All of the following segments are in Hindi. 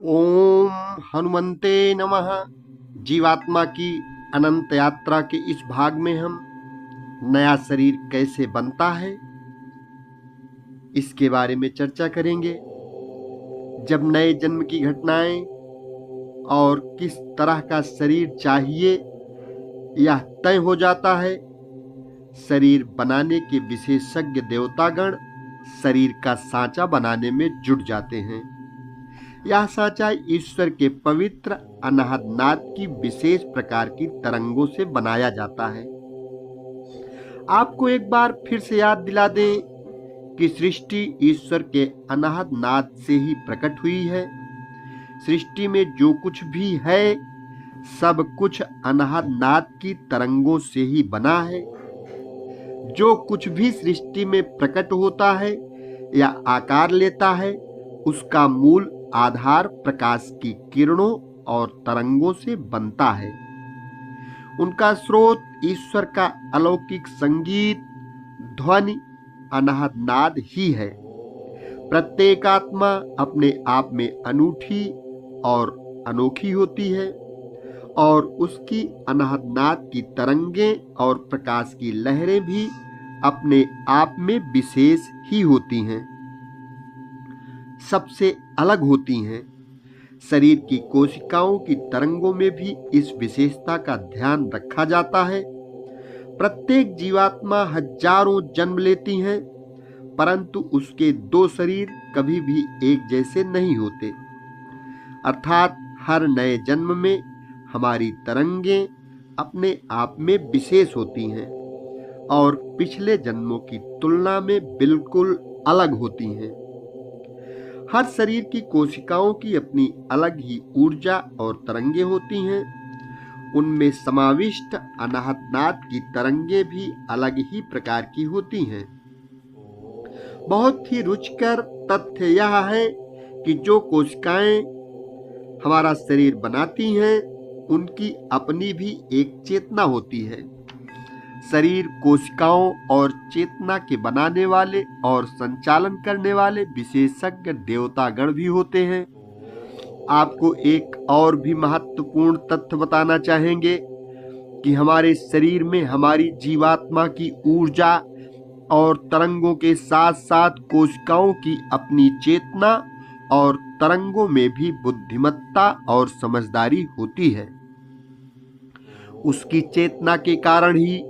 ओम हनुमंते नमः। जीवात्मा की अनंत यात्रा के इस भाग में हम नया शरीर कैसे बनता है इसके बारे में चर्चा करेंगे। जब नए जन्म की घटनाएं और किस तरह का शरीर चाहिए यह तय हो जाता है, शरीर बनाने के विशेषज्ञ देवतागण शरीर का सांचा बनाने में जुट जाते हैं। यह सांचा ईश्वर के पवित्र अनाहत नाद की विशेष प्रकार की तरंगों से बनाया जाता है। आपको एक बार फिर से याद दिला दें कि सृष्टि ईश्वर के अनाहत नाद से ही प्रकट हुई है। सृष्टि में जो कुछ भी है सब कुछ अनाहत नाद की तरंगों से ही बना है। जो कुछ भी सृष्टि में प्रकट होता है या आकार लेता है उसका मूल आधार प्रकाश की किरणों और तरंगों से बनता है। उनका स्रोत ईश्वर का अलौकिक संगीत, ध्वनि, अनाहत नाद ही है। प्रत्येक आत्मा अपने आप में अनूठी और अनोखी होती है और उसकी अनाहत नाद की तरंगें और प्रकाश की लहरें भी अपने आप में विशेष ही होती हैं, सबसे अलग होती हैं। शरीर की कोशिकाओं की तरंगों में भी इस विशेषता का ध्यान रखा जाता है। प्रत्येक जीवात्मा हजारों जन्म लेती है, परंतु उसके दो शरीर कभी भी एक जैसे नहीं होते। अर्थात हर नए जन्म में हमारी तरंगें अपने आप में विशेष होती हैं और पिछले जन्मों की तुलना में बिल्कुल अलग होती हैं। हर शरीर की कोशिकाओं की अपनी अलग ही ऊर्जा और तरंगें होती हैं। उनमें समाविष्ट अनाहत नाद की तरंगें भी अलग ही प्रकार की होती हैं। बहुत ही रुचिकर तथ्य यह है कि जो कोशिकाएं हमारा शरीर बनाती हैं उनकी अपनी भी एक चेतना होती है। शरीर कोशिकाओं और चेतना के बनाने वाले और संचालन करने वाले विशेषज्ञ देवतागण भी होते हैं। आपको एक और भी महत्वपूर्ण तथ्य बताना चाहेंगे कि हमारे शरीर में हमारी जीवात्मा की ऊर्जा और तरंगों के साथ साथ कोशिकाओं की अपनी चेतना और तरंगों में भी बुद्धिमत्ता और समझदारी होती है। उसकी चेतना के कारण ही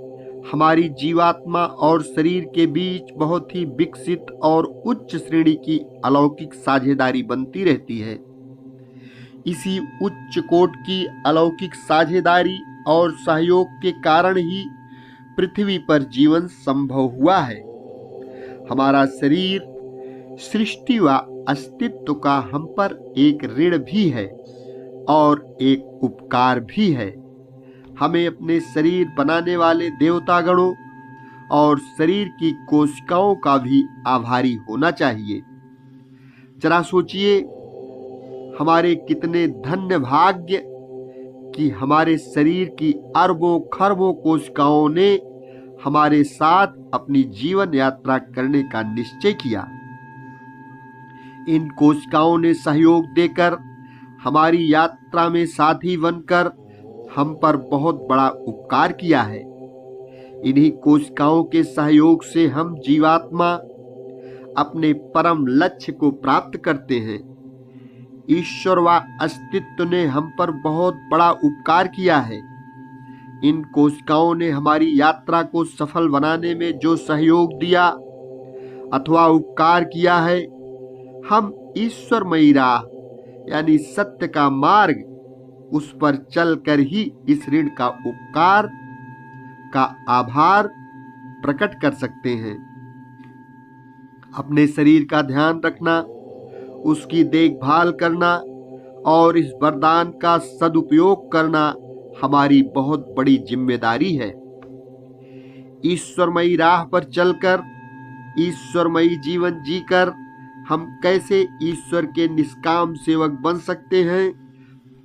हमारी जीवात्मा और शरीर के बीच बहुत ही विकसित और उच्च श्रेणी की अलौकिक साझेदारी बनती रहती है। इसी उच्च कोट की अलौकिक साझेदारी और सहयोग के कारण ही पृथ्वी पर जीवन संभव हुआ है। हमारा शरीर सृष्टि व अस्तित्व का हम पर एक ऋण भी है और एक उपकार भी है। हमें अपने शरीर बनाने वाले देवतागणों और शरीर की कोशिकाओं का भी आभारी होना चाहिए। जरा सोचिए, हमारे कितने धन्य भाग्य कि हमारे शरीर की अरबों खरबों कोशिकाओं ने हमारे साथ अपनी जीवन यात्रा करने का निश्चय किया। इन कोशिकाओं ने सहयोग देकर हमारी यात्रा में साथी बनकर हम पर बहुत बड़ा उपकार किया है। इन्हीं कोशिकाओं के सहयोग से हम जीवात्मा अपने परम लक्ष्य को प्राप्त करते हैं। ईश्वर व अस्तित्व ने हम पर बहुत बड़ा उपकार किया है। इन कोशिकाओं ने हमारी यात्रा को सफल बनाने में जो सहयोग दिया अथवा उपकार किया है, हम ईश्वरमयी राह यानी सत्य का मार्ग उस पर चलकर ही इस ऋण का उपकार का आभार प्रकट कर सकते हैं। अपने शरीर का ध्यान रखना, उसकी देखभाल करना और इस वरदान का सदुपयोग करना हमारी बहुत बड़ी जिम्मेदारी है। ईश्वरमयी राह पर चलकर ईश्वरमयी जीवन जीकर हम कैसे ईश्वर के निष्काम सेवक बन सकते हैं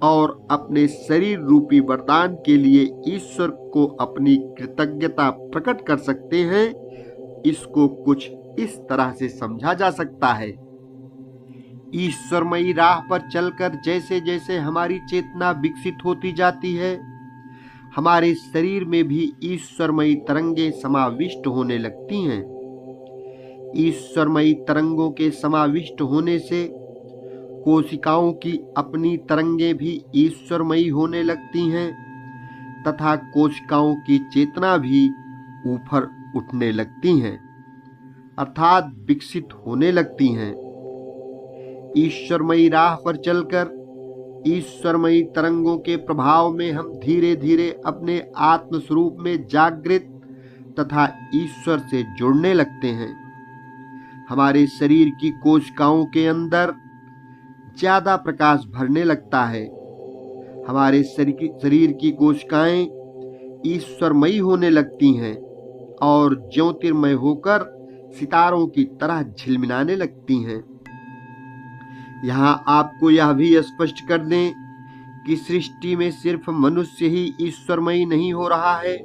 और अपने शरीर रूपी वरदान के लिए ईश्वर को अपनी कृतज्ञता प्रकट कर सकते हैं, इसको कुछ इस तरह से समझा जा सकता है। ईश्वरमयी राह पर चलकर जैसे जैसे हमारी चेतना विकसित होती जाती है, हमारे शरीर में भी ईश्वरमयी तरंगे समाविष्ट होने लगती हैं। ईश्वरमयी तरंगों के समाविष्ट होने से कोशिकाओं की अपनी तरंगे भी ईश्वरमयी होने लगती हैं तथा कोशिकाओं की चेतना भी ऊपर उठने लगती हैं, अर्थात विकसित होने लगती हैं। ईश्वरमयी राह पर चलकर ईश्वरमयी तरंगों के प्रभाव में हम धीरे धीरे अपने आत्म स्वरूप में जागृत तथा ईश्वर से जुड़ने लगते हैं। हमारे शरीर की कोशिकाओं के अंदर ज्यादा प्रकाश भरने लगता है। हमारे शरीर की कोशिकाएं ईश्वरमयी होने लगती हैं और ज्योतिर्मय होकर सितारों की तरह झिलमिलाने लगती हैं। यहाँ आपको यह भी स्पष्ट कर दें कि सृष्टि में सिर्फ मनुष्य ही ईश्वरमयी नहीं हो रहा है,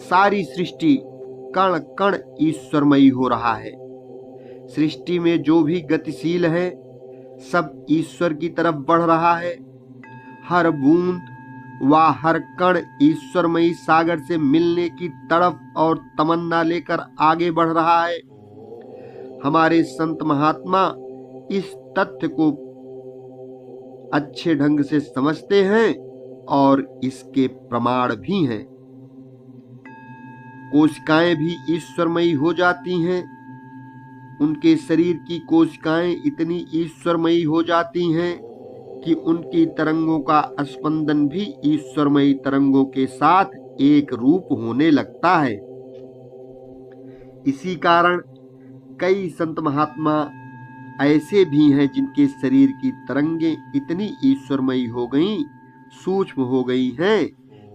सारी सृष्टि कण कण ईश्वरमयी हो रहा है। सृष्टि में जो भी गतिशील है सब ईश्वर की तरफ बढ़ रहा है। हर बूंद व हर कण ईश्वरमयी सागर से मिलने की तड़प और तमन्ना लेकर आगे बढ़ रहा है। हमारे संत महात्मा इस तथ्य को अच्छे ढंग से समझते हैं और इसके प्रमाण भी हैं। कोशिकाएं भी ईश्वरमयी हो जाती हैं। उनके शरीर की कोशिकाएं इतनी ईश्वरमयी हो जाती हैं कि उनकी तरंगों का स्पंदन भी ईश्वरमयी तरंगों के साथ एक रूप होने लगता है। इसी कारण कई संत महात्मा ऐसे भी हैं जिनके शरीर की तरंगें इतनी ईश्वरमयी हो गईं, सूक्ष्म हो गई हैं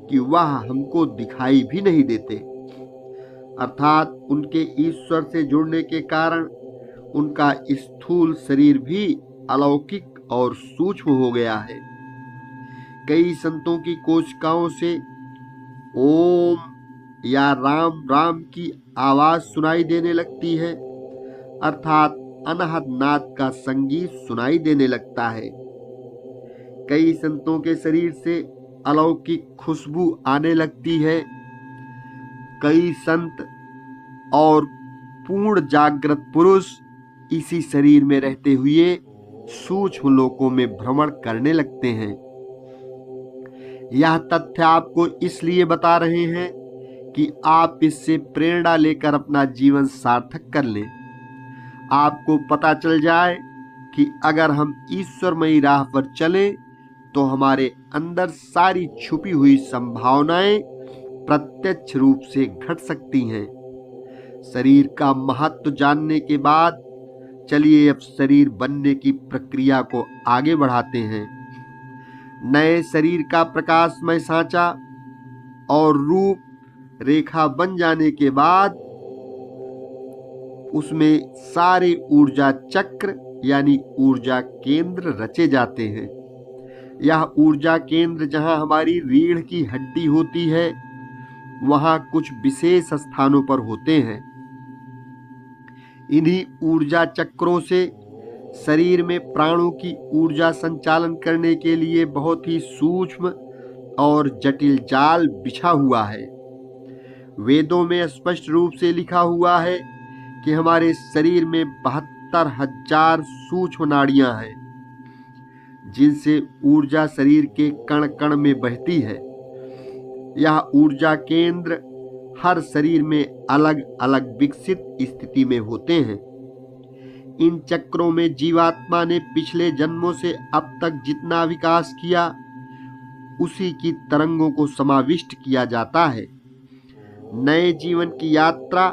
कि वह हमको दिखाई भी नहीं देते। अर्थात उनके ईश्वर से जुड़ने के कारण उनका स्थूल शरीर भी अलौकिक और सूक्ष्म हो गया है। कई संतों की कोशिकाओं से ओम या राम राम की आवाज सुनाई देने लगती है, अर्थात अनहद नाद का संगीत सुनाई देने लगता है। कई संतों के शरीर से अलौकिक खुशबू आने लगती है। कई संत और पूर्ण जागृत पुरुष इसी शरीर में रहते हुए सूक्ष्म लोकों में भ्रमण करने लगते हैं। यह तथ्य आपको इसलिए बता रहे हैं कि आप इससे प्रेरणा लेकर अपना जीवन सार्थक कर लें। आपको पता चल जाए कि अगर हम ईश्वरमयी राह पर चलें तो हमारे अंदर सारी छुपी हुई संभावनाएं प्रत्यक्ष रूप से घट सकती हैं। शरीर का महत्व जानने के बाद चलिए अब शरीर बनने की प्रक्रिया को आगे बढ़ाते हैं। नए शरीर का प्रकाशमय सांचा और रूप रेखा बन जाने के बाद उसमें सारे ऊर्जा चक्र यानी ऊर्जा केंद्र रचे जाते हैं। यह ऊर्जा केंद्र जहां हमारी रीढ़ की हड्डी होती है वहां कुछ विशेष स्थानों पर होते हैं। इन्हीं ऊर्जा चक्रों से शरीर में प्राणों की ऊर्जा संचालन करने के लिए बहुत ही सूक्ष्म और जटिल जाल बिछा हुआ है। वेदों में स्पष्ट रूप से लिखा हुआ है कि हमारे शरीर में 72,000 सूक्ष्म नाड़ियां हैं जिनसे ऊर्जा शरीर के कण कण में बहती है। यह ऊर्जा केंद्र हर शरीर में अलग अलग विकसित स्थिति में होते हैं। इन चक्रों में जीवात्मा ने पिछले जन्मों से अब तक जितना विकास किया उसी की तरंगों को समाविष्ट किया जाता है। नए जीवन की यात्रा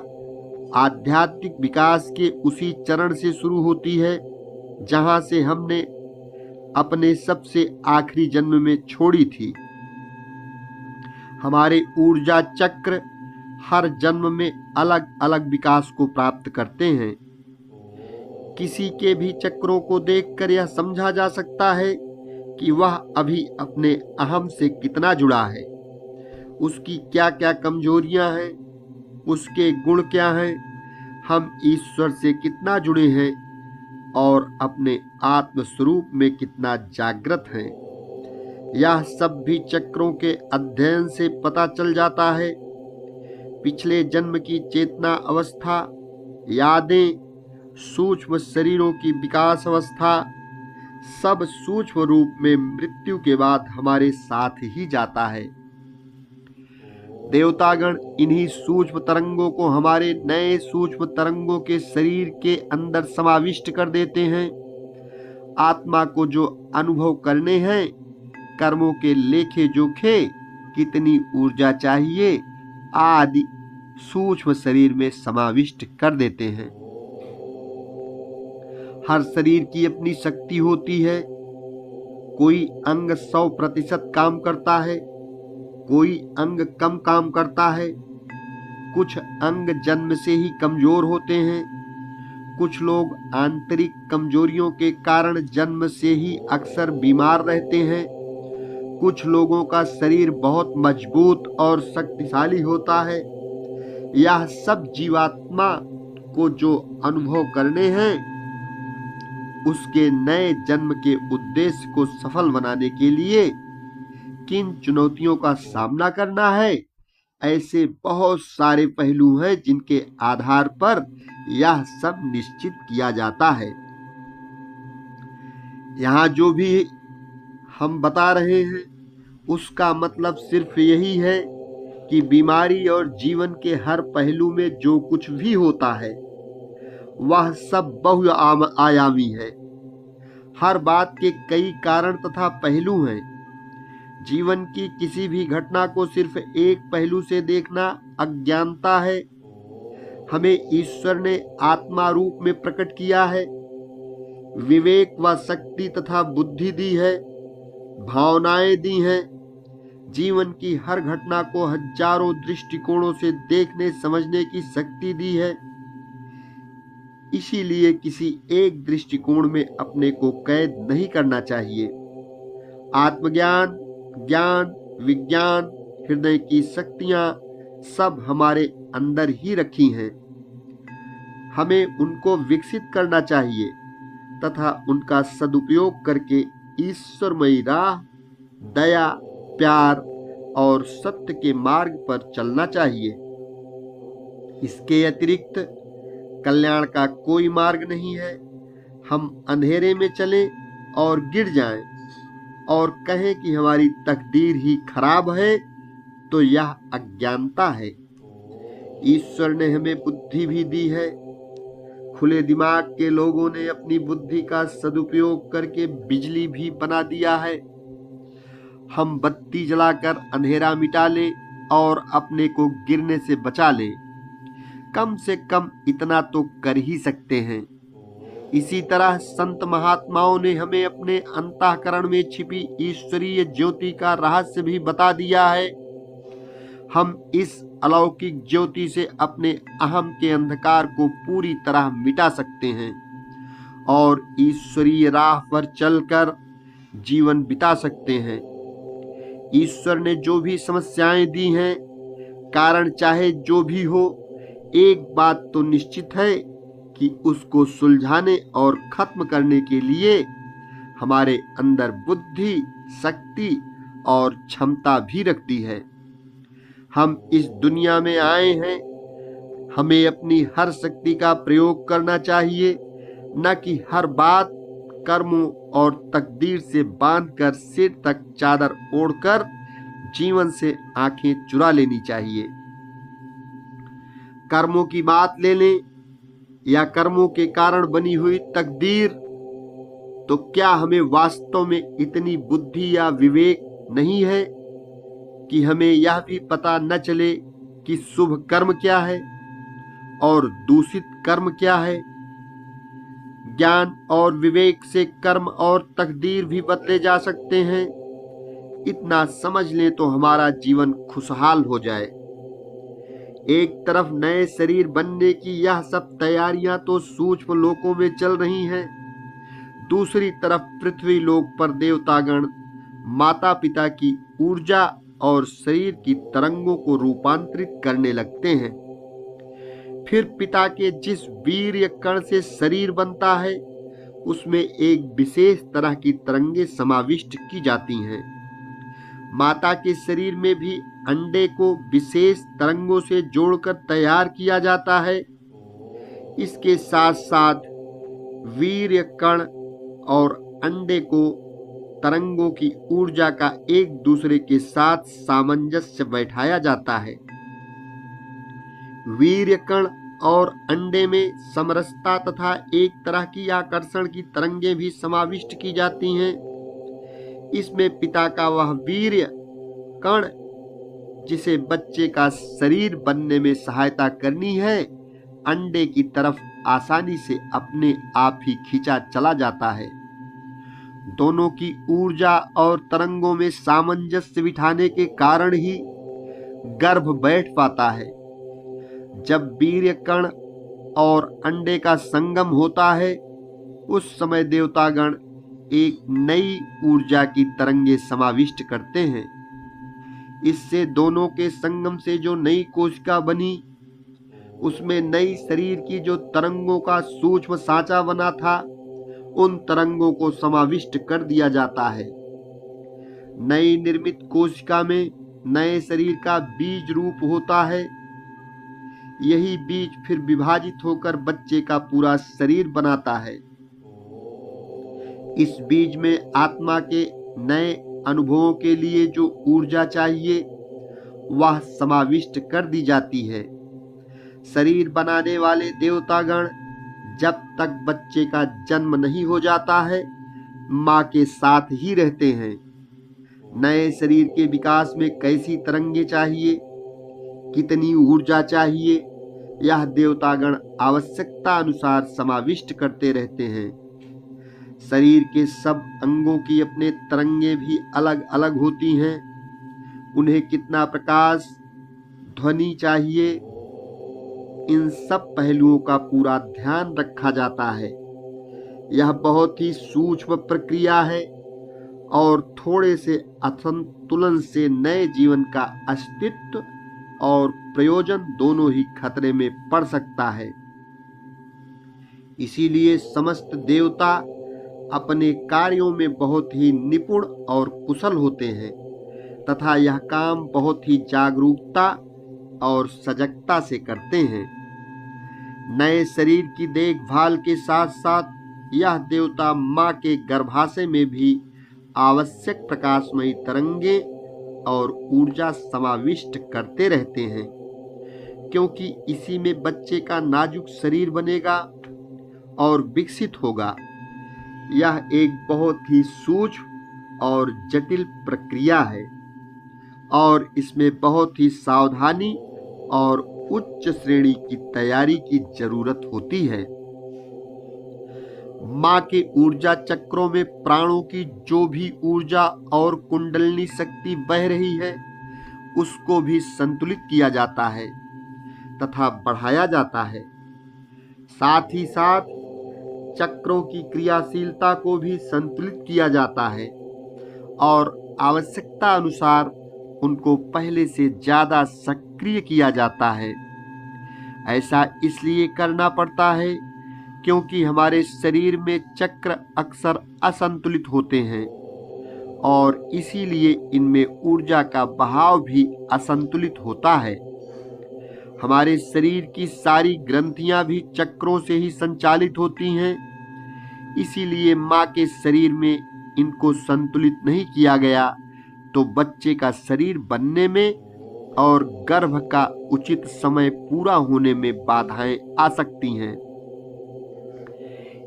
आध्यात्मिक विकास के उसी चरण से शुरू होती है जहां से हमने अपने सबसे आखिरी जन्म में छोड़ी थी। हमारे ऊर्जा चक्र हर जन्म में अलग अलग विकास को प्राप्त करते हैं। किसी के भी चक्रों को देखकर यह समझा जा सकता है कि वह अभी अपने अहम से कितना जुड़ा है, उसकी क्या क्या कमजोरियां हैं, उसके गुण क्या हैं, हम ईश्वर से कितना जुड़े हैं और अपने आत्म स्वरूप में कितना जागृत हैं। यह सब भी चक्रों के अध्ययन से पता चल जाता है। पिछले जन्म की चेतना अवस्था, यादें, सूक्ष्म शरीरों की विकास अवस्था, सब सूक्ष्म रूप में मृत्यु के बाद हमारे साथ ही जाता है। देवतागण इन्हीं सूक्ष्म तरंगों को हमारे नए सूक्ष्म तरंगों के शरीर के अंदर समाविष्ट कर देते हैं। आत्मा को जो अनुभव करने हैं, कर्मों के लेखे जोखे, कितनी ऊर्जा चाहिए आदि सूक्ष्म शरीर में समाविष्ट कर देते हैं। हर शरीर की अपनी शक्ति होती है। कोई अंग 100% काम करता है, कोई अंग कम काम करता है। कुछ अंग जन्म से ही कमजोर होते हैं। कुछ लोग आंतरिक कमजोरियों के कारण जन्म से ही अक्सर बीमार रहते हैं। कुछ लोगों का शरीर बहुत मजबूत और शक्तिशाली होता है। यह सब जीवात्मा को जो अनुभव करने हैं, उसके नए जन्म के उद्देश्य को सफल बनाने के लिए किन चुनौतियों का सामना करना है, ऐसे बहुत सारे पहलू हैं जिनके आधार पर यह सब निश्चित किया जाता है। यहाँ जो भी हम बता रहे हैं उसका मतलब सिर्फ यही है कि बीमारी और जीवन के हर पहलू में जो कुछ भी होता है वह सब बहुआयामी है। हर बात के कई कारण तथा पहलू हैं। जीवन की किसी भी घटना को सिर्फ एक पहलू से देखना अज्ञानता है। हमें ईश्वर ने आत्मा रूप में प्रकट किया है, विवेक व शक्ति तथा बुद्धि दी है, भावनाएं दी हैं। जीवन की हर घटना को हजारों दृष्टिकोणों से देखने समझने की शक्ति दी है। इसीलिए किसी एक दृष्टिकोण में अपने को कैद नहीं करना चाहिए। आत्मज्ञान, ज्ञान, विज्ञान, हृदय की शक्तियां सब हमारे अंदर ही रखी हैं। हमें उनको विकसित करना चाहिए तथा उनका सदुपयोग करके ईश्वरमयी राह, दया, प्यार और सत्य के मार्ग पर चलना चाहिए। इसके अतिरिक्त कल्याण का कोई मार्ग नहीं है। हम अंधेरे में चलें और गिर जाएं और कहें कि हमारी तकदीर ही खराब है, तो यह अज्ञानता है। ईश्वर ने हमें बुद्धि भी दी है। खुले दिमाग के लोगों ने अपनी बुद्धि का सदुपयोग करके बिजली भी बना दिया है। हम बत्ती जलाकर अंधेरा मिटा लें और अपने को गिरने से बचा लें। कम से कम इतना तो कर ही सकते हैं। इसी तरह संत महात्माओं ने हमें अपने अंतःकरण में छिपी ईश्वरीय ज्योति का रहस्य भी बता दिया है। हम इस अलौकिक ज्योति से अपने अहम के अंधकार को पूरी तरह मिटा सकते हैं और ईश्वरीय राह पर चलकर जीवन बिता सकते हैं। ईश्वर ने जो भी समस्याएं दी हैं, कारण चाहे जो भी हो, एक बात तो निश्चित है कि उसको सुलझाने और खत्म करने के लिए हमारे अंदर बुद्धि, शक्ति और क्षमता भी रखती है। हम इस दुनिया में आए हैं, हमें अपनी हर शक्ति का प्रयोग करना चाहिए, न कि हर बात कर्मों और तकदीर से बांधकर सिर तक चादर ओढ़कर जीवन से आंखें चुरा लेनी चाहिए। कर्मों की बात ले लें या कर्मों के कारण बनी हुई तकदीर, तो क्या हमें वास्तव में इतनी बुद्धि या विवेक नहीं है कि हमें यह भी पता न चले कि शुभ कर्म क्या है और दूषित कर्म क्या है? ज्ञान और विवेक से कर्म और तकदीर भी बदले जा सकते हैं। इतना समझ लें तो हमारा जीवन खुशहाल हो जाए। एक तरफ नए शरीर बनने की यह सब तैयारियां तो सूक्ष्म लोकों में चल रही हैं, दूसरी तरफ पृथ्वी लोक पर देवतागण माता पिता की ऊर्जा और शरीर की तरंगों को रूपांतरित करने लगते हैं। फिर पिता के जिस वीर्य कण से शरीर बनता है, उसमें एक विशेष तरह की तरंगे समाविष्ट की जाती हैं। माता के शरीर में भी अंडे को विशेष तरंगों से जोड़कर तैयार किया जाता है। इसके साथ साथ वीर्य कण और अंडे को तरंगों की ऊर्जा का एक दूसरे के साथ सामंजस्य बैठाया जाता है। वीर्य कण और अंडे में समरसता तथा एक तरह की आकर्षण की तरंगे भी समाविष्ट की जाती हैं। इसमें पिता का वह वीर्य कण जिसे बच्चे का शरीर बनने में सहायता करनी है, अंडे की तरफ आसानी से अपने आप ही खींचा चला जाता है। दोनों की ऊर्जा और तरंगों में सामंजस्य बिठाने के कारण ही गर्भ बैठ पाता है। जब वीर्य कण और अंडे का संगम होता है, उस समय देवतागण एक नई ऊर्जा की तरंगे समाविष्ट करते हैं। इससे दोनों के संगम से जो नई कोशिका बनी, उसमें नई शरीर की जो तरंगों का सूक्ष्म सांचा बना था, उन तरंगों को समाविष्ट कर दिया जाता है। नई निर्मित कोशिका में नए शरीर का बीज रूप होता है। यही बीज फिर विभाजित होकर बच्चे का पूरा शरीर बनाता है। इस बीज में आत्मा के नए अनुभवों के लिए जो ऊर्जा चाहिए, वह समाविष्ट कर दी जाती है। शरीर बनाने वाले देवतागण जब तक बच्चे का जन्म नहीं हो जाता है, मां के साथ ही रहते हैं। नए शरीर के विकास में कैसी तरंगे चाहिए, कितनी ऊर्जा चाहिए, यह देवतागण आवश्यकता अनुसार समाविष्ट करते रहते हैं। शरीर के सब अंगों की अपने तरंगे भी अलग अलग होती हैं। उन्हें कितना प्रकाश, ध्वनि चाहिए, इन सब पहलुओं का पूरा ध्यान रखा जाता है। यह बहुत ही सूक्ष्म प्रक्रिया है और थोड़े से असंतुलन से नए जीवन का अस्तित्व और प्रयोजन दोनों ही खतरे में पड़ सकता है। इसीलिए समस्त देवता अपने कार्यों में बहुत ही निपुण और कुशल होते हैं तथा यह काम बहुत ही जागरूकता और सजगता से करते हैं। नए शरीर की देखभाल के साथ साथ यह देवता मां के गर्भाशय में भी आवश्यक प्रकाशमयी तरंगे और ऊर्जा समाविष्ट करते रहते हैं, क्योंकि इसी में बच्चे का नाजुक शरीर बनेगा और विकसित होगा। यह एक बहुत ही सूक्ष्म और जटिल प्रक्रिया है और इसमें बहुत ही सावधानी और उच्च श्रेणी की तैयारी की जरूरत होती है। मां के ऊर्जा चक्रों में प्राणों की जो भी ऊर्जा और कुंडलिनी शक्ति बह रही है, उसको भी संतुलित किया जाता है तथा बढ़ाया जाता है। साथ ही साथ चक्रों की क्रियाशीलता को भी संतुलित किया जाता है और आवश्यकता अनुसार उनको पहले से ज्यादा सक्रिय किया जाता है। ऐसा इसलिए करना पड़ता है क्योंकि हमारे शरीर में चक्र अक्सर असंतुलित होते हैं और इसीलिए इनमें ऊर्जा का बहाव भी असंतुलित होता है। हमारे शरीर की सारी ग्रंथियां भी चक्रों से ही संचालित होती हैं। इसीलिए मां के शरीर में इनको संतुलित नहीं किया गया तो बच्चे का शरीर बनने में और गर्भ का उचित समय पूरा होने में बाधाएं आ सकती हैं।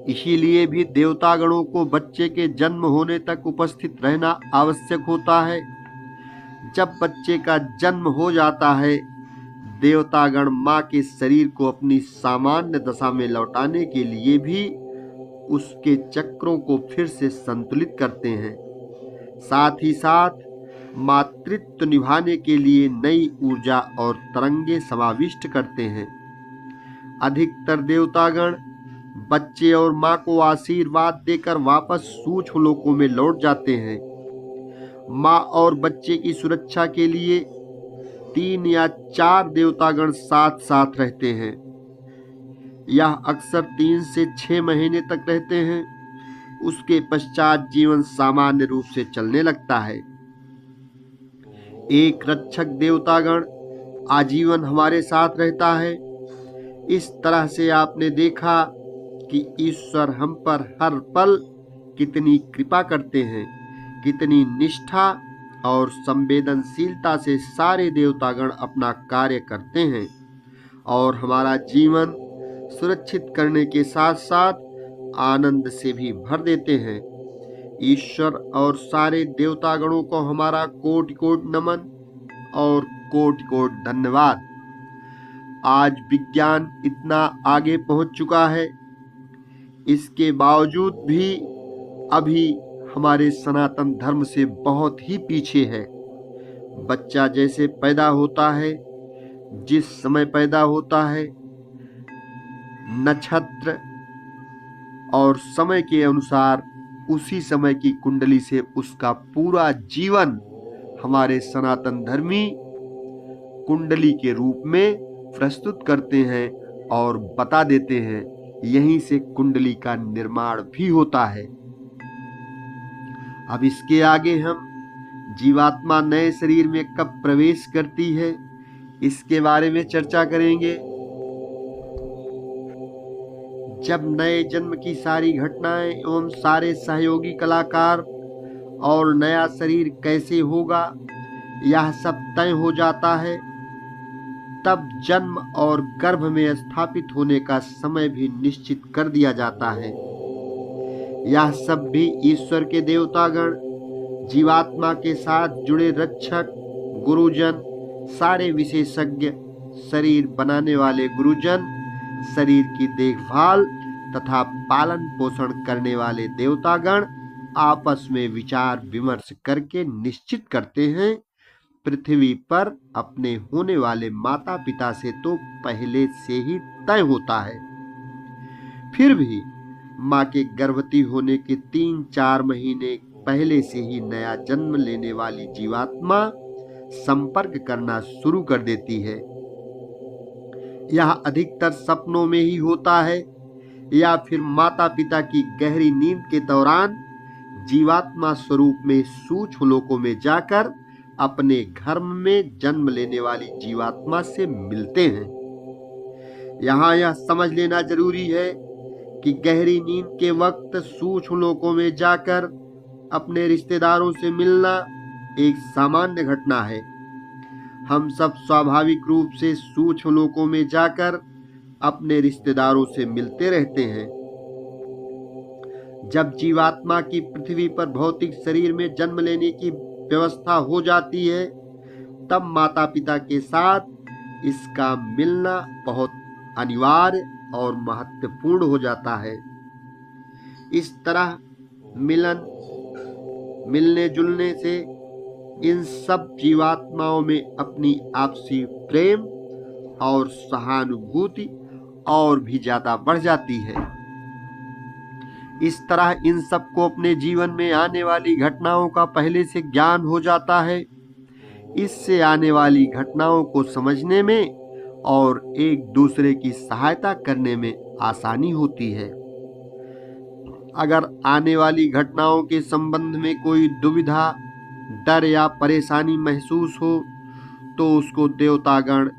इसीलिए भी देवतागणों को बच्चे के जन्म होने तक उपस्थित रहना आवश्यक होता है। जब बच्चे का जन्म हो जाता है, देवतागण मां के शरीर को अपनी सामान्य दशा में लौटाने के लिए भी उसके चक्रों को फिर से संतुलित करते हैं। साथ ही साथ मातृत्व निभाने के लिए नई ऊर्जा और तरंगे समाविष्ट करते हैं। अधिकतर देवतागण बच्चे और मां को आशीर्वाद देकर वापस सूक्ष्म लोकों में लौट जाते हैं। मां और बच्चे की सुरक्षा के लिए 3 या 4 देवतागण साथ साथ रहते हैं। यह अक्सर 3 से 6 महीने तक रहते हैं। उसके पश्चात जीवन सामान्य रूप से चलने लगता है। एक रक्षक देवतागण आजीवन हमारे साथ रहता है। इस तरह से आपने देखा कि ईश्वर हम पर हर पल कितनी कृपा करते हैं, कितनी निष्ठा और संवेदनशीलता से सारे देवतागण अपना कार्य करते हैं और हमारा जीवन सुरक्षित करने के साथ साथ आनंद से भी भर देते हैं। ईश्वर और सारे देवतागणों को हमारा कोटि कोटि नमन और कोटि कोटि धन्यवाद। आज विज्ञान इतना आगे पहुंच चुका है, इसके बावजूद भी अभी हमारे सनातन धर्म से बहुत ही पीछे है। बच्चा जैसे पैदा होता है, जिस समय पैदा होता है, नक्षत्र और समय के अनुसार उसी समय की कुंडली से उसका पूरा जीवन हमारे सनातन धर्मी कुंडली के रूप में प्रस्तुत करते हैं और बता देते हैं। यहीं से कुंडली का निर्माण भी होता है। अब इसके आगे हम जीवात्मा नए शरीर में कब प्रवेश करती है, इसके बारे में चर्चा करेंगे। जब नए जन्म की सारी घटनाएं एवं सारे सहयोगी कलाकार और नया शरीर कैसे होगा यह सब तय हो जाता है, तब जन्म और गर्भ में स्थापित होने का समय भी निश्चित कर दिया जाता है। यह सब भी ईश्वर के देवतागण, जीवात्मा के साथ जुड़े रक्षक, गुरुजन, सारे विशेषज्ञ, शरीर बनाने वाले गुरुजन, शरीर की देखभाल तथा पालन पोषण करने वाले देवतागण आपस में विचार विमर्श करके निश्चित करते हैं। पृथ्वी पर अपने होने वाले माता पिता से तो पहले से ही तय होता है, फिर भी माँ के गर्भवती होने के 3-4 महीने पहले से ही नया जन्म लेने वाली जीवात्मा संपर्क करना शुरू कर देती है। यह अधिकतर सपनों में ही होता है या फिर माता पिता की गहरी नींद के दौरान जीवात्मा स्वरूप में सूक्ष्म लोकों में जाकर अपने घर में जन्म लेने वाली जीवात्मा से मिलते हैं। यहाँ यह समझ लेना जरूरी है कि गहरी नींद के वक्त सूक्ष्म लोकों में जाकर अपने रिश्तेदारों से मिलना एक सामान्य घटना है। हम सब स्वाभाविक रूप से सूक्ष्म लोकों में जाकर अपने रिश्तेदारों से मिलते रहते हैं। जब जीवात्मा की पृथ्वी पर भौतिक शरीर में जन्म लेने की व्यवस्था हो जाती है, तब माता पिता के साथ इसका मिलना बहुत अनिवार्य और महत्वपूर्ण हो जाता है। इस तरह मिलने जुलने से इन सब जीवात्माओं में अपनी आपसी प्रेम और सहानुभूति और भी ज्यादा बढ़ जाती है। इस तरह इन सबको अपने जीवन में आने वाली घटनाओं का पहले से ज्ञान हो जाता है। इससे आने वाली घटनाओं को समझने में और एक दूसरे की सहायता करने में आसानी होती है। अगर आने वाली घटनाओं के संबंध में कोई दुविधा, डर या परेशानी महसूस हो तो उसको देवतागण,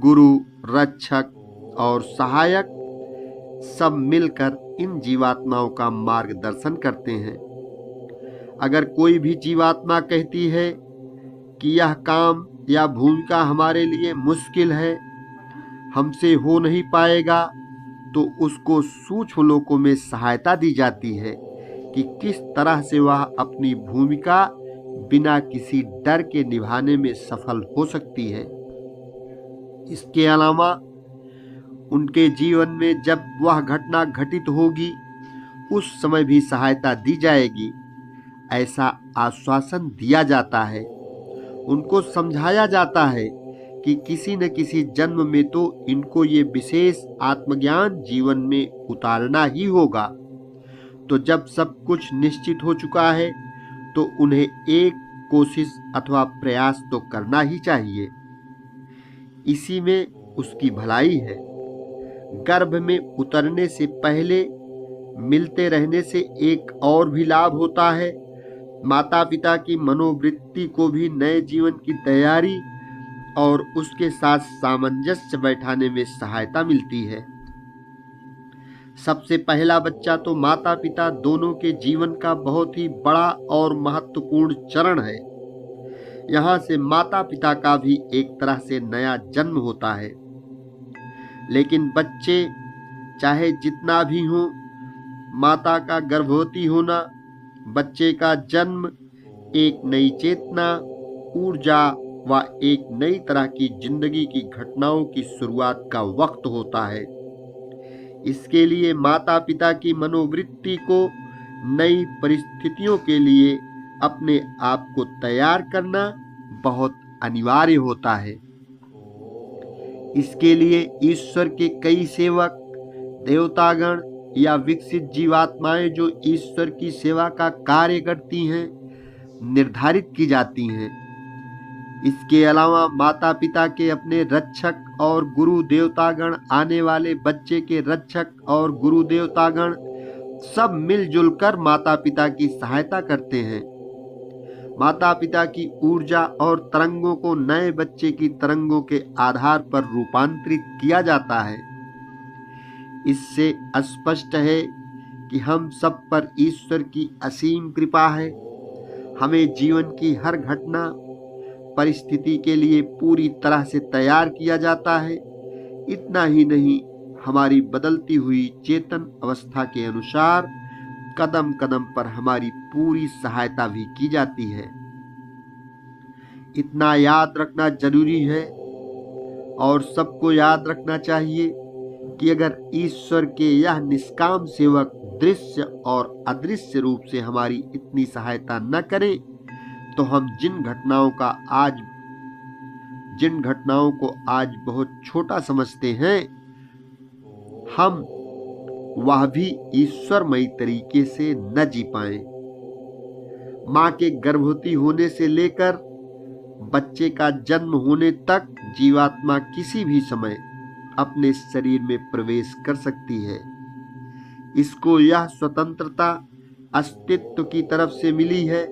गुरु, रक्षक और सहायक सब मिलकर इन जीवात्माओं का मार्गदर्शन करते हैं। अगर कोई भी जीवात्मा कहती है कि यह काम या भूमिका हमारे लिए मुश्किल है, हमसे हो नहीं पाएगा, तो उसको सूक्ष्म लोकों में सहायता दी जाती है कि किस तरह से वह अपनी भूमिका बिना किसी डर के निभाने में सफल हो सकती है। इसके अलावा उनके जीवन में जब वह घटना घटित होगी उस समय भी सहायता दी जाएगी, ऐसा आश्वासन दिया जाता है। उनको समझाया जाता है कि किसी न किसी जन्म में तो इनको ये विशेष आत्मज्ञान जीवन में उतारना ही होगा। तो जब सब कुछ निश्चित हो चुका है तो उन्हें एक कोशिश अथवा प्रयास तो करना ही चाहिए। इसी में उसकी भलाई है। गर्भ में उतरने से पहले मिलते रहने से एक और भी लाभ होता है। माता पिता की मनोवृत्ति को भी नए जीवन की तैयारी और उसके साथ सामंजस्य बैठाने में सहायता मिलती है। सबसे पहला बच्चा तो माता पिता दोनों के जीवन का बहुत ही बड़ा और महत्वपूर्ण चरण है। यहाँ से माता पिता का भी एक तरह से नया जन्म होता है। लेकिन बच्चे चाहे जितना भी हो, माता का गर्भवती होना, बच्चे का जन्म एक नई चेतना, ऊर्जा व एक नई तरह की जिंदगी की घटनाओं की शुरुआत का वक्त होता है। इसके लिए माता पिता की मनोवृत्ति को नई परिस्थितियों के लिए अपने आप को तैयार करना बहुत अनिवार्य होता है। इसके लिए ईश्वर के कई सेवक, देवतागण या विकसित जीवात्माएं जो ईश्वर की सेवा का कार्य करती हैं, निर्धारित की जाती हैं। इसके अलावा माता पिता के अपने रक्षक और गुरु देवतागण, आने वाले बच्चे के रक्षक और गुरु देवतागण सब मिलजुल कर माता पिता की सहायता करते हैं। माता पिता की ऊर्जा और तरंगों को नए बच्चे की तरंगों के आधार पर रूपांतरित किया जाता है। इससे स्पष्ट है कि हम सब पर ईश्वर की असीम कृपा है। हमें जीवन की हर घटना, परिस्थिति के लिए पूरी तरह से तैयार किया जाता है। इतना ही नहीं, हमारी बदलती हुई चेतन अवस्था के अनुसार कदम कदम पर हमारी पूरी सहायता भी की जाती है। इतना याद रखना जरूरी है और सबको याद रखना चाहिए कि अगर ईश्वर के यह निष्काम सेवक दृश्य और अदृश्य रूप से हमारी इतनी सहायता न करें, तो हम जिन घटनाओं को आज बहुत छोटा समझते हैं, हम वह भी ईश्वरमयी तरीके से न जी पाए। मां के गर्भवती होने से लेकर बच्चे का जन्म होने तक जीवात्मा किसी भी समय अपने शरीर में प्रवेश कर सकती है। इसको यह स्वतंत्रता अस्तित्व की तरफ से मिली है।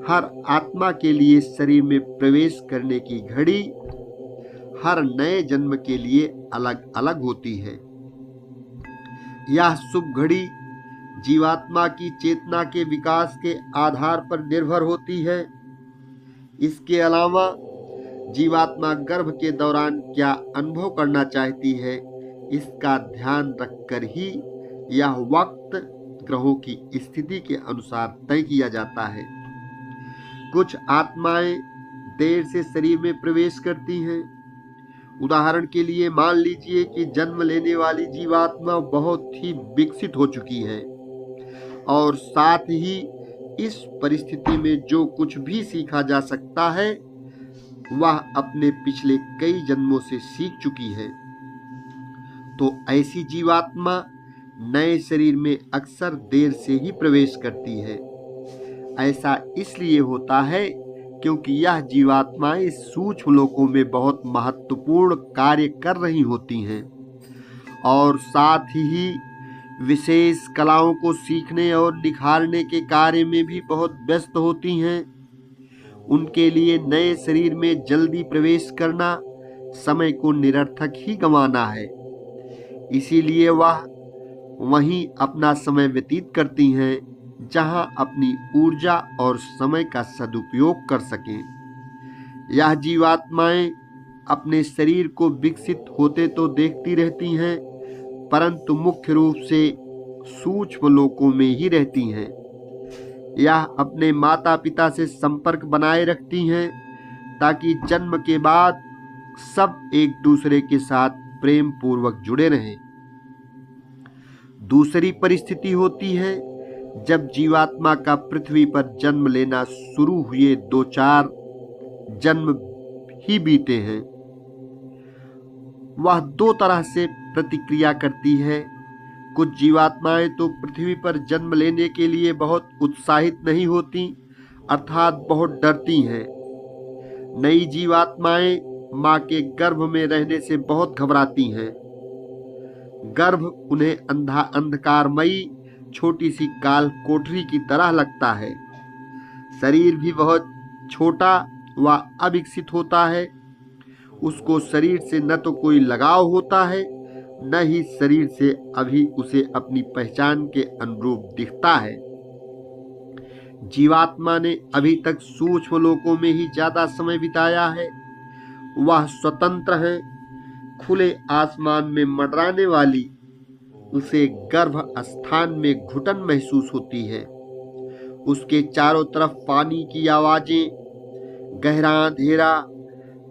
हर आत्मा के लिए शरीर में प्रवेश करने की घड़ी हर नए जन्म के लिए अलग अलग होती है। यह शुभ घड़ी जीवात्मा की चेतना के विकास के आधार पर निर्भर होती है। इसके अलावा जीवात्मा गर्भ के दौरान क्या अनुभव करना चाहती है, इसका ध्यान रखकर ही यह वक्त ग्रहों की स्थिति के अनुसार तय किया जाता है। कुछ आत्माएं देर से शरीर में प्रवेश करती हैं। उदाहरण के लिए मान लीजिए कि जन्म लेने वाली जीवात्मा बहुत ही विकसित हो चुकी है और साथ ही इस परिस्थिति में जो कुछ भी सीखा जा सकता है वह अपने पिछले कई जन्मों से सीख चुकी है। तो ऐसी जीवात्मा नए शरीर में अक्सर देर से ही प्रवेश करती है। ऐसा इसलिए होता है क्योंकि यह जीवात्माएं सूक्ष्म लोकों में बहुत महत्वपूर्ण कार्य कर रही होती हैं और साथ ही विशेष कलाओं को सीखने और निखारने के कार्य में भी बहुत व्यस्त होती हैं। उनके लिए नए शरीर में जल्दी प्रवेश करना समय को निरर्थक ही गंवाना है। इसीलिए वह वहीं अपना समय व्यतीत करती हैं जहां अपनी ऊर्जा और समय का सदुपयोग कर सकें। यह जीवात्माएं अपने शरीर को विकसित होते तो देखती रहती हैं, परंतु मुख्य रूप से सूक्ष्म लोकों में ही रहती हैं। यह अपने माता पिता से संपर्क बनाए रखती हैं ताकि जन्म के बाद सब एक दूसरे के साथ प्रेम पूर्वक जुड़े रहें। दूसरी परिस्थिति होती है जब जीवात्मा का पृथ्वी पर जन्म लेना शुरू हुए 2-4 जन्म ही बीते हैं। वह दो तरह से प्रतिक्रिया करती है। कुछ जीवात्माएं तो पृथ्वी पर जन्म लेने के लिए बहुत उत्साहित नहीं होती, अर्थात बहुत डरती हैं। नई जीवात्माएं मां के गर्भ में रहने से बहुत घबराती हैं। गर्भ उन्हें अंधकारमयी छोटी सी काल कोठरी की तरह लगता है। शरीर भी बहुत छोटा व अविकसित होता है। उसको शरीर से न तो कोई लगाव होता है, न ही शरीर से अभी उसे अपनी पहचान के अनुरूप दिखता है। जीवात्मा ने अभी तक सूक्ष्म लोकों में ही ज्यादा समय बिताया है। वह स्वतंत्र है। खुले आसमान में मंडराने वाली उसे गर्भ स्थान में घुटन महसूस होती है। उसके चारों तरफ पानी की आवाजें, गहरा अंधेरा,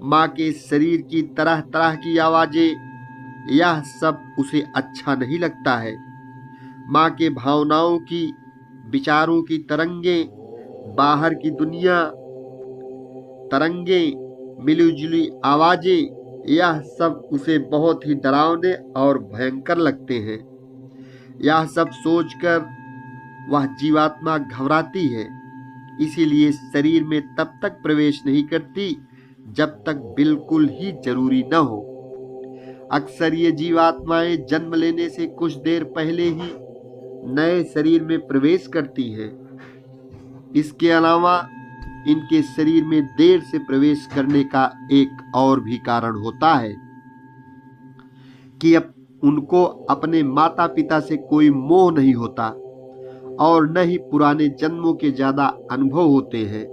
माँ के शरीर की तरह तरह की आवाजें, यह सब उसे अच्छा नहीं लगता है। माँ के भावनाओं की, विचारों की तरंगें, बाहर की दुनिया, तरंगें, मिलीजुली आवाजें, यह सब उसे बहुत ही डरावने और भयंकर लगते हैं। यह सब सोचकर वह जीवात्मा घबराती है। इसीलिए शरीर में तब तक प्रवेश नहीं करती जब तक बिल्कुल ही जरूरी न हो। अक्सर ये जीवात्माएं जन्म लेने से कुछ देर पहले ही नए शरीर में प्रवेश करती हैं। इसके अलावा इनके शरीर में देर से प्रवेश करने का एक और भी कारण होता है कि अब उनको अपने माता पिता से कोई मोह नहीं होता और न ही पुराने जन्मों के ज्यादा अनुभव होते हैं।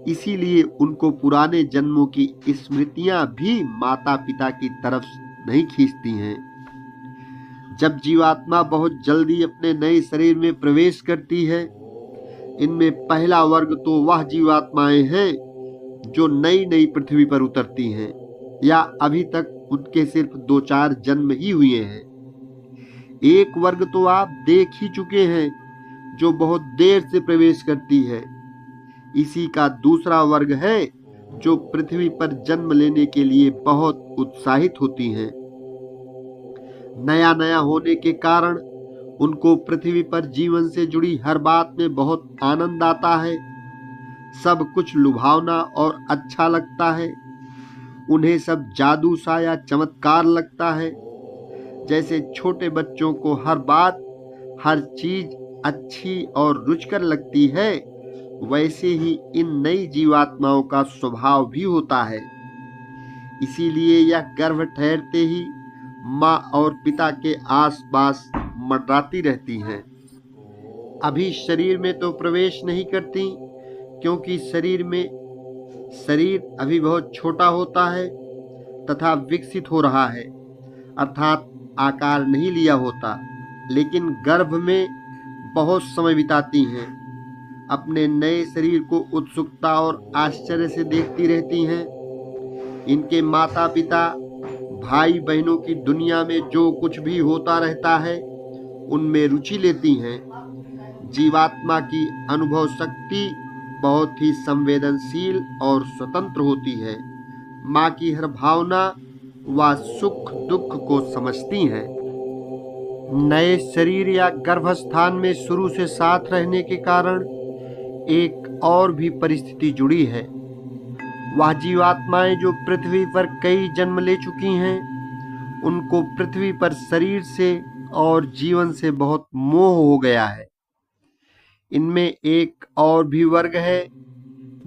इसीलिए उनको पुराने जन्मों की स्मृतियां भी माता पिता की तरफ नहीं खींचती हैं। जब जीवात्मा बहुत जल्दी अपने नए शरीर में प्रवेश करती है, इनमें पहला वर्ग तो वह जीवात्माएं हैं जो नई नई पृथ्वी पर उतरती हैं या अभी तक उनके सिर्फ 2-4 जन्म ही हुए हैं। एक वर्ग तो आप देख ही चुके हैं जो बहुत देर से प्रवेश करती है। इसी का दूसरा वर्ग है जो पृथ्वी पर जन्म लेने के लिए बहुत उत्साहित होती हैं। नया नया होने के कारण उनको पृथ्वी पर जीवन से जुड़ी हर बात में बहुत आनंद आता है। सब कुछ लुभावना और अच्छा लगता है। उन्हें सब जादू सा या चमत्कार लगता है। जैसे छोटे बच्चों को हर बात, हर चीज अच्छी और रुचिकर लगती है, वैसे ही इन नई जीवात्माओं का स्वभाव भी होता है। इसीलिए यह गर्भ ठहरते ही माँ और पिता के आसपास मंडराती रहती हैं। अभी शरीर में तो प्रवेश नहीं करती, क्योंकि शरीर अभी बहुत छोटा होता है तथा विकसित हो रहा है, अर्थात आकार नहीं लिया होता। लेकिन गर्भ में बहुत समय बिताती हैं। अपने नए शरीर को उत्सुकता और आश्चर्य से देखती रहती हैं। इनके माता पिता, भाई बहनों की दुनिया में जो कुछ भी होता रहता है उनमें रुचि लेती हैं। जीवात्मा की अनुभव शक्ति बहुत ही संवेदनशील और स्वतंत्र होती है। माँ की हर भावना व सुख दुख को समझती हैं। नए शरीर या गर्भस्थान में शुरू से साथ रहने के कारण एक और भी परिस्थिति जुड़ी है। वह जीवात्माएं जो पृथ्वी पर कई जन्म ले चुकी हैं, उनको पृथ्वी पर शरीर से और जीवन से बहुत मोह हो गया है। इनमें एक और भी वर्ग है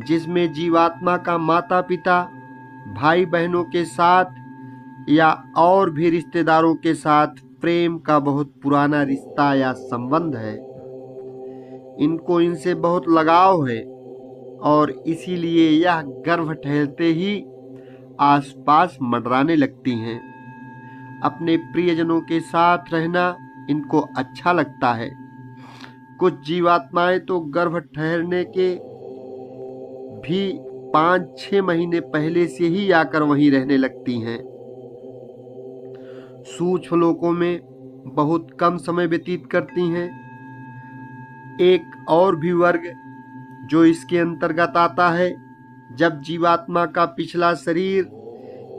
जिसमें जीवात्मा का माता पिता, भाई बहनों के साथ या और भी रिश्तेदारों के साथ प्रेम का बहुत पुराना रिश्ता या संबंध है। इनको इनसे बहुत लगाव है और इसीलिए यह गर्भ ठहरते ही आसपास मंडराने लगती हैं। अपने प्रियजनों के साथ रहना इनको अच्छा लगता है। कुछ जीवात्माएं तो गर्भ ठहरने के भी 5-6 महीने पहले से ही आकर वहीं रहने लगती हैं। सूक्ष्म लोकों में बहुत कम समय व्यतीत करती हैं। एक और भी वर्ग जो इसके अंतर्गत आता है, जब जीवात्मा का पिछला शरीर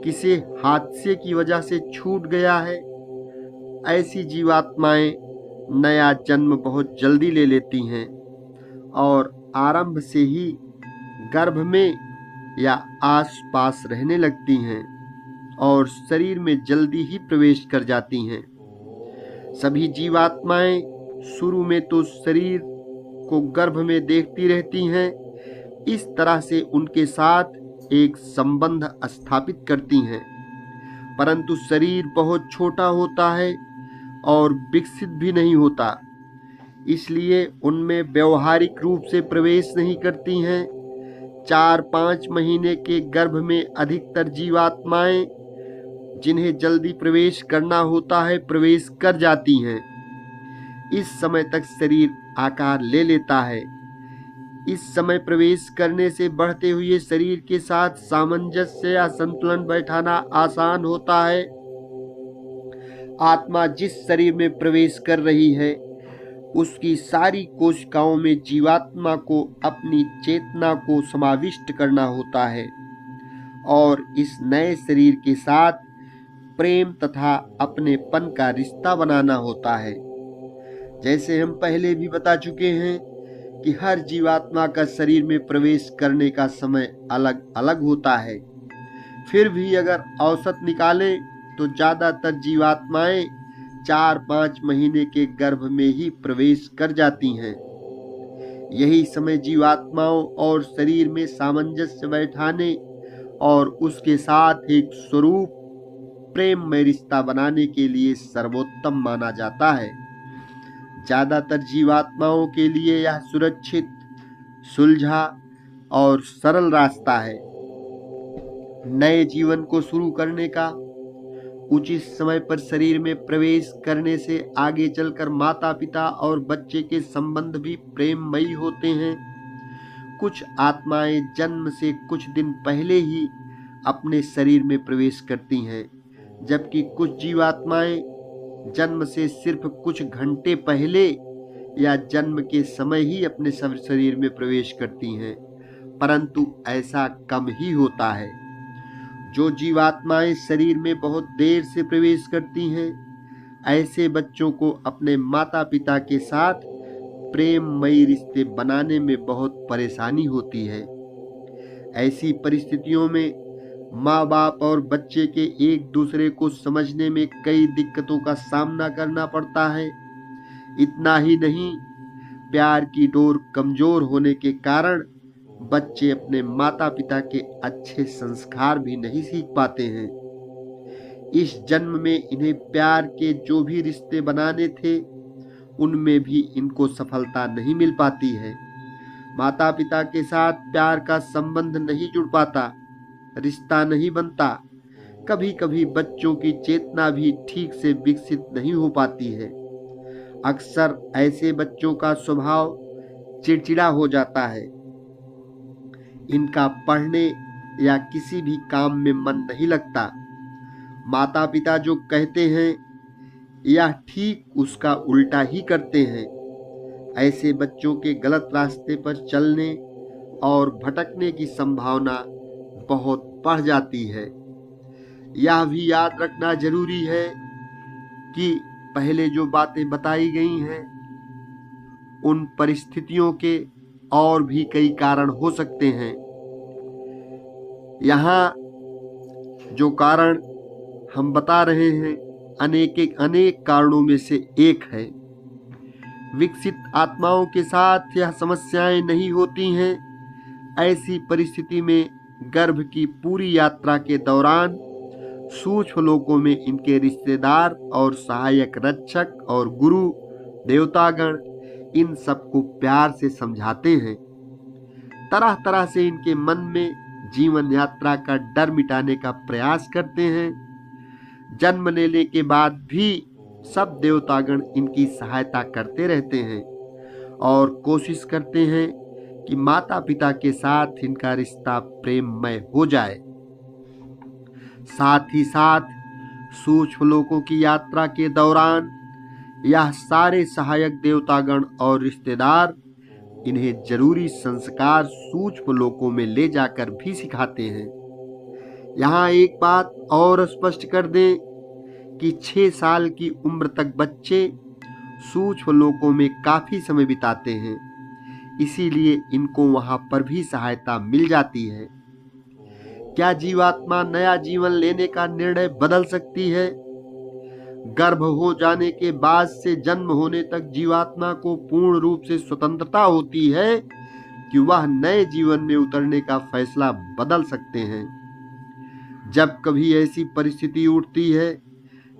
किसी हादसे की वजह से छूट गया है, ऐसी जीवात्माएं नया जन्म बहुत जल्दी ले लेती हैं और आरंभ से ही गर्भ में या आसपास रहने लगती हैं और शरीर में जल्दी ही प्रवेश कर जाती हैं। सभी जीवात्माएं शुरू में तो शरीर को गर्भ में देखती रहती हैं, इस तरह से उनके साथ एक संबंध स्थापित करती हैं, परंतु शरीर बहुत छोटा होता है और विकसित भी नहीं होता, इसलिए उनमें व्यवहारिक रूप से प्रवेश नहीं करती हैं। 4-5 महीने के गर्भ में अधिकतर जीवात्माएं जिन्हें जल्दी प्रवेश करना होता है प्रवेश कर जाती हैं। इस समय तक शरीर आकार ले लेता है। इस समय प्रवेश करने से बढ़ते हुए शरीर के साथ सामंजस्य या संतुलन बैठाना आसान होता है। आत्मा जिस शरीर में प्रवेश कर रही है उसकी सारी कोशिकाओं में जीवात्मा को अपनी चेतना को समाविष्ट करना होता है और इस नए शरीर के साथ प्रेम तथा अपनेपन का रिश्ता बनाना होता है। जैसे हम पहले भी बता चुके हैं कि हर जीवात्मा का शरीर में प्रवेश करने का समय अलग अलग होता है। फिर भी अगर औसत निकालें तो ज़्यादातर जीवात्माएं 4-5 महीने के गर्भ में ही प्रवेश कर जाती हैं। यही समय जीवात्माओं और शरीर में सामंजस्य बैठाने और उसके साथ एक स्वरूप प्रेममय रिश्ता बनाने के लिए सर्वोत्तम माना जाता है। ज्यादातर जीवात्माओं के लिए यह सुरक्षित, सुलझा और सरल रास्ता है। नए जीवन को शुरू करने का उचित समय पर शरीर में प्रवेश करने से आगे चलकर माता पिता और बच्चे के संबंध भी प्रेममयी होते हैं। कुछ आत्माएं जन्म से कुछ दिन पहले ही अपने शरीर में प्रवेश करती हैं, जबकि कुछ जीवात्माएं जन्म से सिर्फ कुछ घंटे पहले या जन्म के समय ही अपने शरीर में प्रवेश करती हैं, परंतु ऐसा कम ही होता है। जो जीवात्माएं शरीर में बहुत देर से प्रवेश करती हैं, ऐसे बच्चों को अपने माता पिता के साथ प्रेममयी रिश्ते बनाने में बहुत परेशानी होती है। ऐसी परिस्थितियों में माँ बाप और बच्चे के एक दूसरे को समझने में कई दिक्कतों का सामना करना पड़ता है। इतना ही नहीं, प्यार की डोर कमजोर होने के कारण बच्चे अपने माता पिता के अच्छे संस्कार भी नहीं सीख पाते हैं। इस जन्म में इन्हें प्यार के जो भी रिश्ते बनाने थे उनमें भी इनको सफलता नहीं मिल पाती है। माता पिता के साथ प्यार का संबंध नहीं जुड़ पाता, रिश्ता नहीं बनता। कभी कभी बच्चों की चेतना भी ठीक से विकसित नहीं हो पाती है। अक्सर ऐसे बच्चों का स्वभाव चिड़चिड़ा हो जाता है। इनका पढ़ने या किसी भी काम में मन नहीं लगता। माता पिता जो कहते हैं या ठीक उसका उल्टा ही करते हैं। ऐसे बच्चों के गलत रास्ते पर चलने और भटकने की संभावना बहुत बढ़ जाती है। यह भी याद रखना जरूरी है कि पहले जो बातें बताई गई हैं उन परिस्थितियों के और भी कई कारण हो सकते हैं। यहाँ जो कारण हम बता रहे हैं अनेक कारणों में से एक है। विकसित आत्माओं के साथ यह समस्याएं नहीं होती हैं। ऐसी परिस्थिति में गर्भ की पूरी यात्रा के दौरान सूक्ष्म लोकों में इनके रिश्तेदार और सहायक रक्षक और गुरु देवतागण इन सबको प्यार से समझाते हैं। तरह तरह से इनके मन में जीवन यात्रा का डर मिटाने का प्रयास करते हैं। जन्म लेने के बाद भी सब देवतागण इनकी सहायता करते रहते हैं और कोशिश करते हैं कि माता पिता के साथ इनका रिश्ता प्रेममय हो जाए। साथ ही साथ सूक्ष्म लोकों की यात्रा के दौरान यह सारे सहायक देवतागण और रिश्तेदार इन्हें जरूरी संस्कार सूक्ष्म लोकों में ले जाकर भी सिखाते हैं। यहाँ एक बात और स्पष्ट कर दें कि 6 साल की उम्र तक बच्चे सूक्ष्म लोकों में काफी समय बिताते हैं, इसीलिए इनको वहां पर भी सहायता मिल जाती है। क्या जीवात्मा नया जीवन लेने का निर्णय बदल सकती है? गर्भ हो जाने के बाद से जन्म होने तक जीवात्मा को पूर्ण रूप से स्वतंत्रता होती है कि वह नए जीवन में उतरने का फैसला बदल सकते हैं। जब कभी ऐसी परिस्थिति उठती है,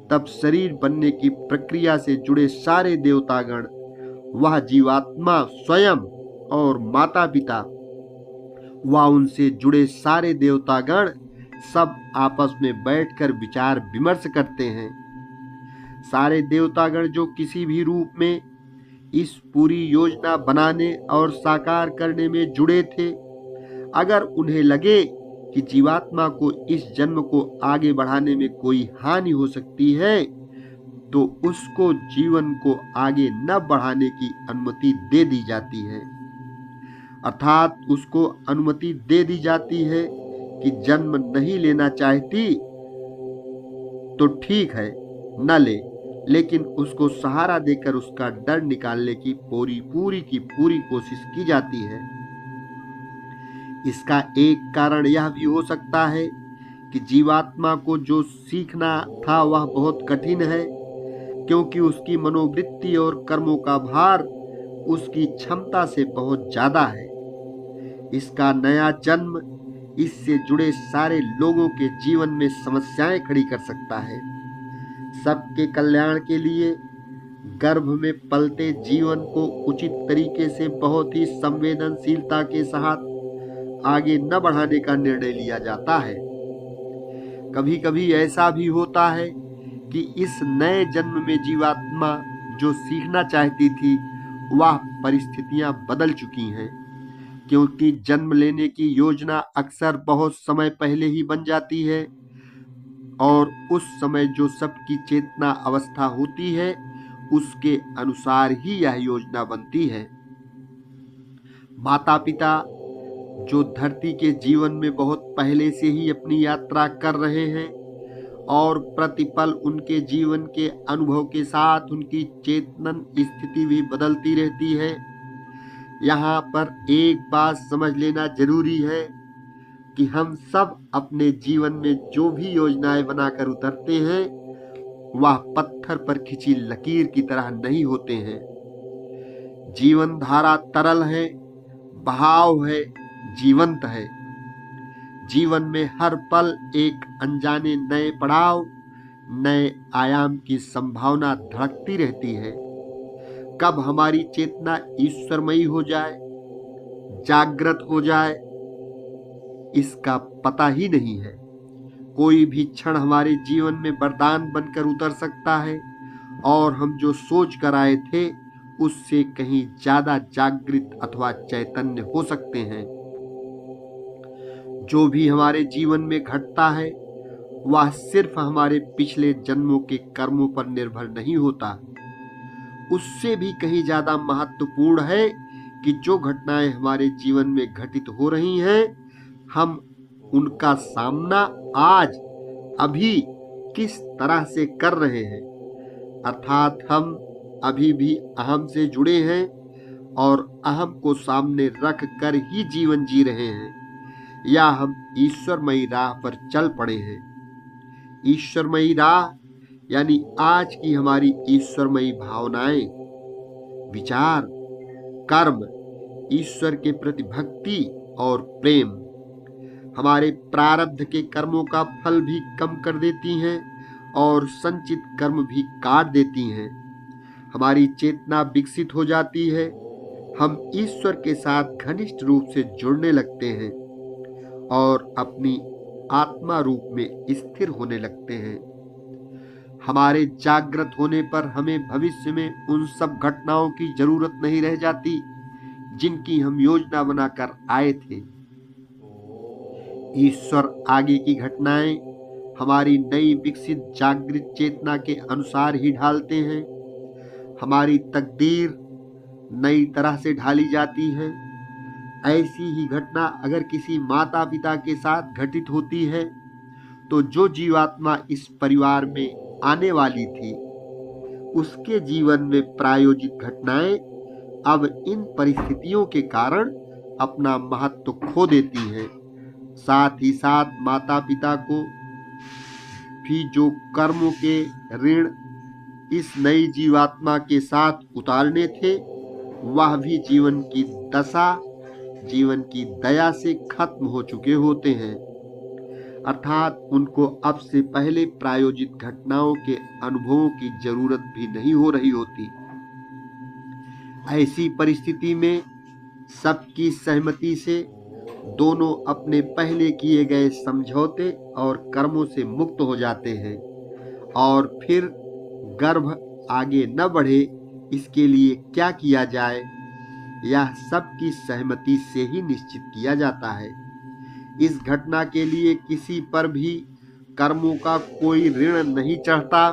तब शरीर बनने की प्रक्रिया से जुड़े सारे देवतागण, वह जीवात्मा स्वयं और माता पिता व उनसे जुड़े सारे देवतागण सब आपस में बैठकर विचार विमर्श करते हैं। सारे देवतागण जो किसी भी रूप में इस पूरी योजना बनाने और साकार करने में जुड़े थे, अगर उन्हें लगे कि जीवात्मा को इस जन्म को आगे बढ़ाने में कोई हानि हो सकती है, तो उसको जीवन को आगे न बढ़ाने की अनुमति दे दी जाती है। अर्थात उसको अनुमति दे दी जाती है कि जन्म नहीं लेना चाहती तो ठीक है, न ले, लेकिन उसको सहारा देकर उसका डर निकालने की पूरी कोशिश की जाती है। इसका एक कारण यह भी हो सकता है कि जीवात्मा को जो सीखना था वह बहुत कठिन है, क्योंकि उसकी मनोवृत्ति और कर्मों का भार उसकी क्षमता से बहुत ज्यादा है। इसका नया जन्म इससे जुड़े सारे लोगों के जीवन में समस्याएं खड़ी कर सकता है। सबके कल्याण के लिए गर्भ में पलते जीवन को उचित तरीके से बहुत ही संवेदनशीलता के साथ आगे न बढ़ाने का निर्णय लिया जाता है। कभी कभी ऐसा भी होता है कि इस नए जन्म में जीवात्मा जो सीखना चाहती थी वह परिस्थितियां बदल चुकी हैं, क्योंकि जन्म लेने की योजना अक्सर बहुत समय पहले ही बन जाती है और उस समय जो सबकी चेतना अवस्था होती है उसके अनुसार ही यह योजना बनती है। माता पिता जो धरती के जीवन में बहुत पहले से ही अपनी यात्रा कर रहे हैं और प्रतिपल उनके जीवन के अनुभव के साथ उनकी चेतन स्थिति भी बदलती रहती है। यहाँ पर एक बात समझ लेना जरूरी है कि हम सब अपने जीवन में जो भी योजनाएं बनाकर उतरते हैं वह पत्थर पर खिंची लकीर की तरह नहीं होते हैं। जीवन धारा तरल है, बहाव है, जीवंत है। जीवन में हर पल एक अनजाने नए पड़ाव, नए आयाम की संभावना धड़कती रहती है। कब हमारी चेतना ईश्वरमयी हो जाए, जागृत हो जाए, इसका पता ही नहीं है। कोई भी क्षण हमारे जीवन में वरदान बनकर उतर सकता है और हम जो सोच कर आए थे उससे कहीं ज्यादा जागृत अथवा चैतन्य हो सकते हैं। जो भी हमारे जीवन में घटता है वह सिर्फ हमारे पिछले जन्मों के कर्मों पर निर्भर नहीं होता, उससे भी कहीं ज्यादा महत्वपूर्ण है कि जो घटनाएं हमारे जीवन में घटित हो रही हैं, हम उनका सामना आज अभी किस तरह से कर रहे हैं। अर्थात हम अभी भी अहम से जुड़े हैं और अहम को सामने रख कर ही जीवन जी रहे हैं, या हम ईश्वरमयी राह पर चल पड़े हैं। ईश्वरमयी राह यानी आज की हमारी ईश्वरमयी भावनाएं, विचार, कर्म, ईश्वर के प्रति भक्ति और प्रेम हमारे प्रारब्ध के कर्मों का फल भी कम कर देती हैं और संचित कर्म भी काट देती हैं। हमारी चेतना विकसित हो जाती है, हम ईश्वर के साथ घनिष्ठ रूप से जुड़ने लगते हैं और अपनी आत्मा रूप में स्थिर होने लगते हैं। हमारे जागृत होने पर हमें भविष्य में उन सब घटनाओं की जरूरत नहीं रह जाती जिनकी हम योजना बनाकर आए थे। ईश्वर आगे की घटनाएं हमारी नई विकसित जागृत चेतना के अनुसार ही ढालते हैं। हमारी तकदीर नई तरह से ढाली जाती है। ऐसी ही घटना अगर किसी माता पिता के साथ घटित होती है तो जो जीवात्मा इस परिवार में आने वाली थी उसके जीवन में प्रायोजित घटनाएं अब इन परिस्थितियों के कारण अपना महत्व खो देती हैं। साथ ही साथ माता पिता को भी जो कर्मों के ऋण इस नई जीवात्मा के साथ उतारने थे, वह भी जीवन की दशा, जीवन की दया से खत्म हो चुके होते हैं। अर्थात उनको अब से पहले प्रायोजित घटनाओं के अनुभवों की जरूरत भी नहीं हो रही होती। ऐसी परिस्थिति में सबकी सहमति से दोनों अपने पहले किए गए समझौते और कर्मों से मुक्त हो जाते हैं और फिर गर्भ आगे न बढ़े, इसके लिए क्या किया जाए, यह सबकी सहमति से ही निश्चित किया जाता है। इस घटना के लिए किसी पर भी कर्मों का कोई ऋण नहीं चढ़ता।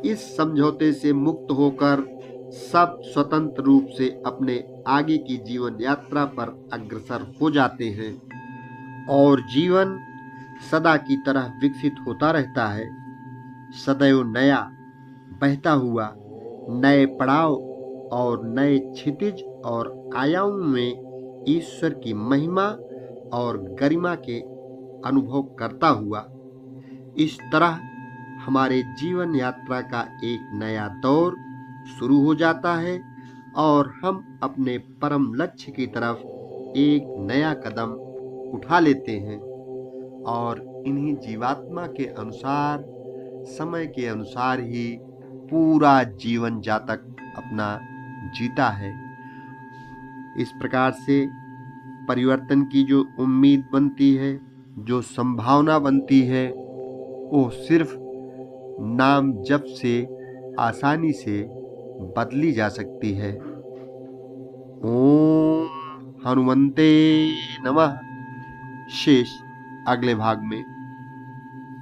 इस समझौते से मुक्त होकर सब स्वतंत्र रूप से अपने आगे की जीवन यात्रा पर अग्रसर हो जाते हैं और जीवन सदा की तरह विकसित होता रहता है, सदैव नया, बहता हुआ, नए पड़ाव और नए क्षितिज और आयाम में ईश्वर की महिमा और गरिमा के अनुभव करता हुआ। इस तरह हमारे जीवन यात्रा का एक नया दौर शुरू हो जाता है और हम अपने परम लक्ष्य की तरफ एक नया कदम उठा लेते हैं और इन्हीं जीवात्मा के अनुसार, समय के अनुसार ही पूरा जीवन जातक अपना जीता है। इस प्रकार से परिवर्तन की जो उम्मीद बनती है, जो संभावना बनती है, वो सिर्फ नाम जप से आसानी से बदली जा सकती है। ओम हनुमंते नमः। शेष अगले भाग में।